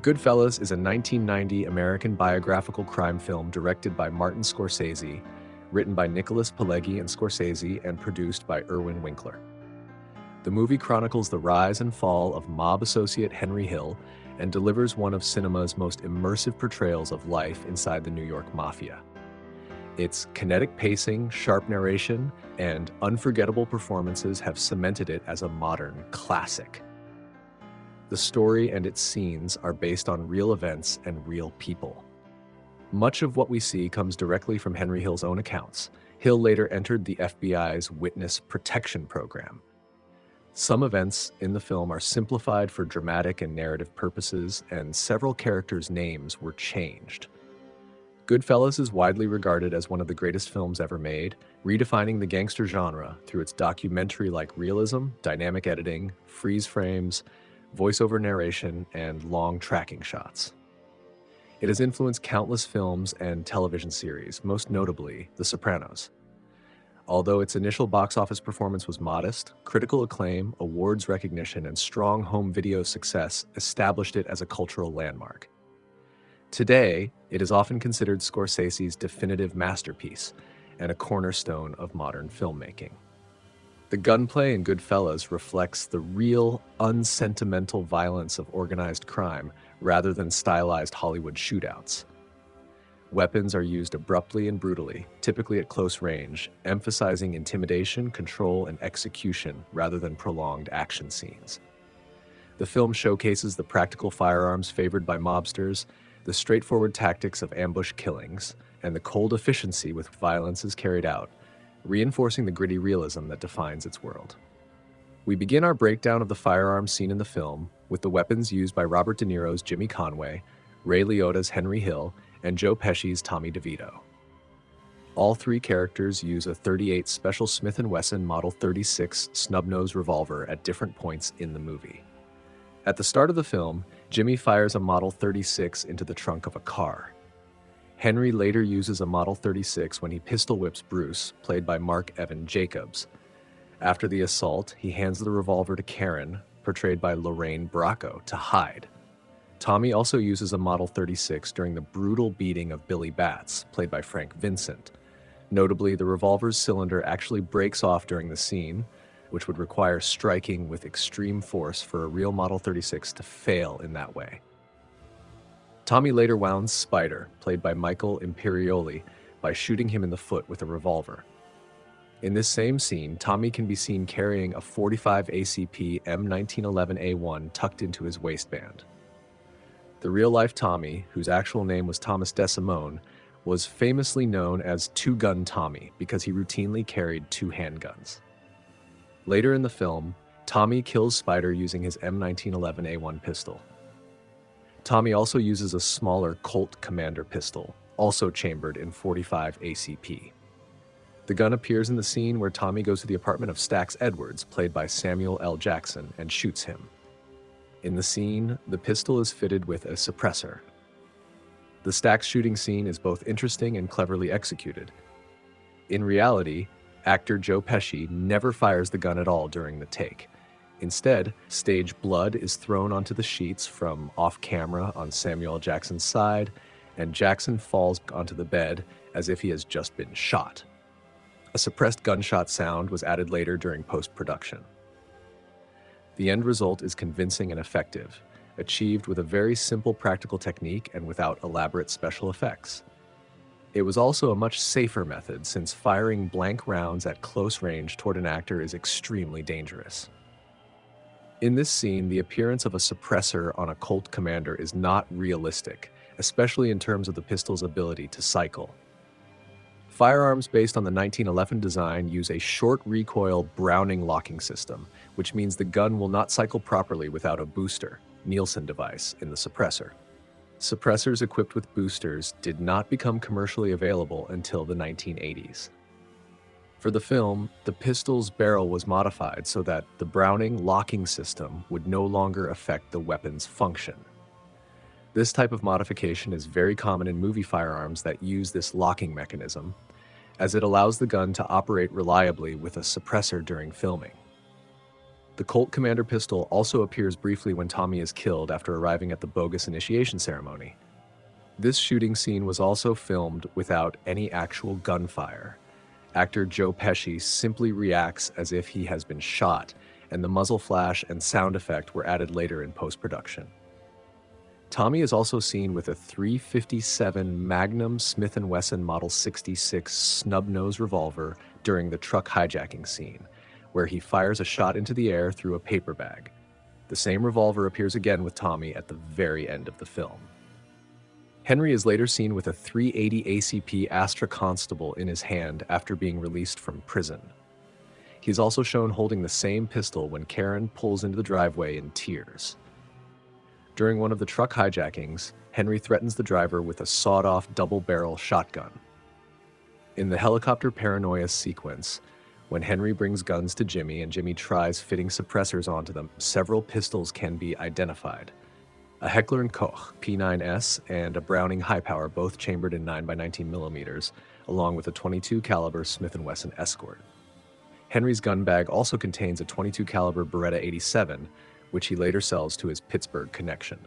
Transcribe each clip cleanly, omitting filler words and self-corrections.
Goodfellas is a 1990 American biographical crime film directed by Martin Scorsese, written by Nicholas Pileggi and Scorsese, and produced by Irwin Winkler. The movie chronicles the rise and fall of mob associate Henry Hill and delivers one of cinema's most immersive portrayals of life inside the New York Mafia. Its kinetic pacing, sharp narration, and unforgettable performances have cemented it as a modern classic. The story and its scenes are based on real events and real people. Much of what we see comes directly from Henry Hill's own accounts. Hill later entered the FBI's Witness Protection Program. Some events in the film are simplified for dramatic and narrative purposes, and several characters' names were changed. Goodfellas is widely regarded as one of the greatest films ever made, redefining the gangster genre through its documentary-like realism, dynamic editing, freeze frames, voiceover narration, and long tracking shots. It has influenced countless films and television series, most notably The Sopranos. Although its initial box office performance was modest, critical acclaim, awards recognition, and strong home video success established it as a cultural landmark. Today, it is often considered Scorsese's definitive masterpiece and a cornerstone of modern filmmaking. The gunplay in Goodfellas reflects the real, unsentimental violence of organized crime rather than stylized Hollywood shootouts. Weapons are used abruptly and brutally, typically at close range, emphasizing intimidation, control, and execution rather than prolonged action scenes. The film showcases the practical firearms favored by mobsters, the straightforward tactics of ambush killings, and the cold efficiency with which violence is carried out, reinforcing the gritty realism that defines its world. We begin our breakdown of the firearms scene in the film with the weapons used by Robert De Niro's Jimmy Conway, Ray Liotta's Henry Hill, and Joe Pesci's Tommy DeVito. All three characters use a .38 Special Smith & Wesson Model 36 snub-nose revolver at different points in the movie. At the start of the film, Jimmy fires a Model 36 into the trunk of a car. Henry later uses a Model 36 when he pistol whips Bruce, played by Mark Evan Jacobs. After the assault, he hands the revolver to Karen, portrayed by Lorraine Bracco, to hide. Tommy also uses a Model 36 during the brutal beating of Billy Batts, played by Frank Vincent. Notably, the revolver's cylinder actually breaks off during the scene, which would require striking with extreme force for a real Model 36 to fail in that way. Tommy later wounds Spider, played by Michael Imperioli, by shooting him in the foot with a revolver. In this same scene, Tommy can be seen carrying a .45 ACP M1911A1 tucked into his waistband. The real-life Tommy, whose actual name was Thomas DeSimone, was famously known as Two-Gun Tommy because he routinely carried two handguns. Later in the film, Tommy kills Spider using his M1911A1 pistol. Tommy also uses a smaller Colt Commander pistol, also chambered in .45 ACP. The gun appears in the scene where Tommy goes to the apartment of Stax Edwards, played by Samuel L. Jackson, and shoots him. In the scene, the pistol is fitted with a suppressor. The Stax shooting scene is both interesting and cleverly executed. In reality, actor Joe Pesci never fires the gun at all during the take. Instead, stage blood is thrown onto the sheets from off-camera on Samuel L. Jackson's side, and Jackson falls onto the bed as if he has just been shot. A suppressed gunshot sound was added later during post-production. The end result is convincing and effective, achieved with a very simple practical technique and without elaborate special effects. It was also a much safer method since firing blank rounds at close range toward an actor is extremely dangerous. In this scene, the appearance of a suppressor on a Colt Commander is not realistic, especially in terms of the pistol's ability to cycle. Firearms based on the 1911 design use a short recoil Browning locking system, which means the gun will not cycle properly without a booster, Nielsen device, in the suppressor. Suppressors equipped with boosters did not become commercially available until the 1980s. For the film, the pistol's barrel was modified so that the Browning locking system would no longer affect the weapon's function. This type of modification is very common in movie firearms that use this locking mechanism, as it allows the gun to operate reliably with a suppressor during filming. The Colt Commander pistol also appears briefly when Tommy is killed after arriving at the bogus initiation ceremony. This shooting scene was also filmed without any actual gunfire. Actor Joe Pesci simply reacts as if he has been shot, and the muzzle flash and sound effect were added later in post-production. Tommy is also seen with a .357 Magnum Smith & Wesson Model 66 snub-nose revolver during the truck hijacking scene, where he fires a shot into the air through a paper bag. The same revolver appears again with Tommy at the very end of the film. Henry is later seen with a .380 ACP Astra Constable in his hand after being released from prison. He's also shown holding the same pistol when Karen pulls into the driveway in tears. During one of the truck hijackings, Henry threatens the driver with a sawed-off double-barrel shotgun. In the helicopter paranoia sequence, when Henry brings guns to Jimmy and Jimmy tries fitting suppressors onto them, several pistols can be identified. A Heckler & Koch P9S and a Browning High Power, both chambered in 9x19 millimeters, along with a .22 caliber Smith & Wesson Escort. Henry's gun bag also contains a .22 caliber Beretta 87, which he later sells to his Pittsburgh connection.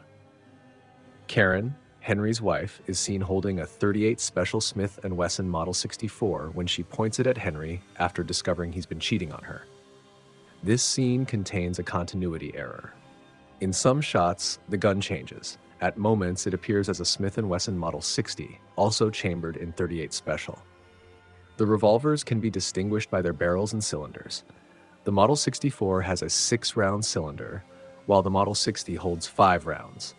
Karen, Henry's wife, is seen holding a .38 Special Smith & Wesson Model 64 when she points it at Henry after discovering he's been cheating on her. This scene contains a continuity error. In some shots, the gun changes. At moments, it appears as a Smith & Wesson Model 60, also chambered in .38 Special. The revolvers can be distinguished by their barrels and cylinders. The Model 64 has a 6-round cylinder, while the Model 60 holds 5 rounds.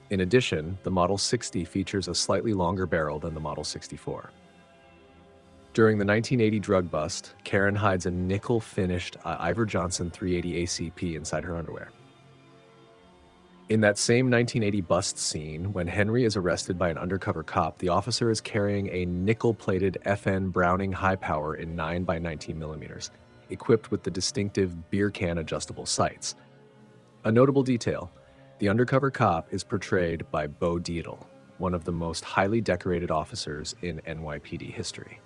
In addition, the Model 60 features a slightly longer barrel than the Model 64. During the 1980 drug bust, Karen hides a nickel-finished Ivor Johnson .380 ACP inside her underwear. In that same 1980 bust scene, when Henry is arrested by an undercover cop, the officer is carrying a nickel-plated FN Browning High Power in 9x19 millimeters, equipped with the distinctive beer can adjustable sights. A notable detail, the undercover cop is portrayed by Bo Dietl, one of the most highly decorated officers in NYPD history.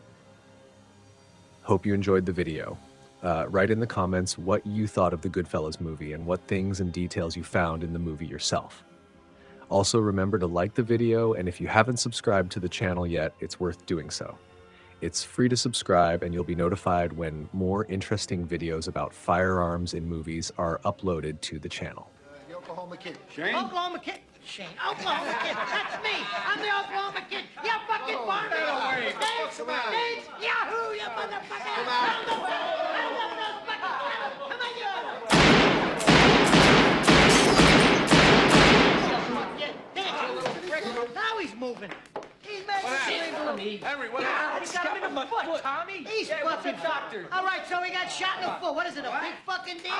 Hope you enjoyed the video. Write in the comments what you thought of the Goodfellas movie and what things and details you found in the movie yourself. Also, remember to like the video, and if you haven't subscribed to the channel yet, it's worth doing so. It's free to subscribe, and you'll be notified when more interesting videos about firearms in movies are uploaded to the channel. The Oklahoma Kid. Shane? Oklahoma Kid? Shane. Oklahoma Kid. That's me. I'm the Oklahoma Kid. You fucking farmer. Thanks, Yahoo, you motherfucker. Come out. I love those fucking. Come on, you. Now he's moving. He's making me. Henry, what God, he got him in the foot, Tommy. He's fucking. doctor? All right, so he got shot in the foot. What is it, a big fucking deal?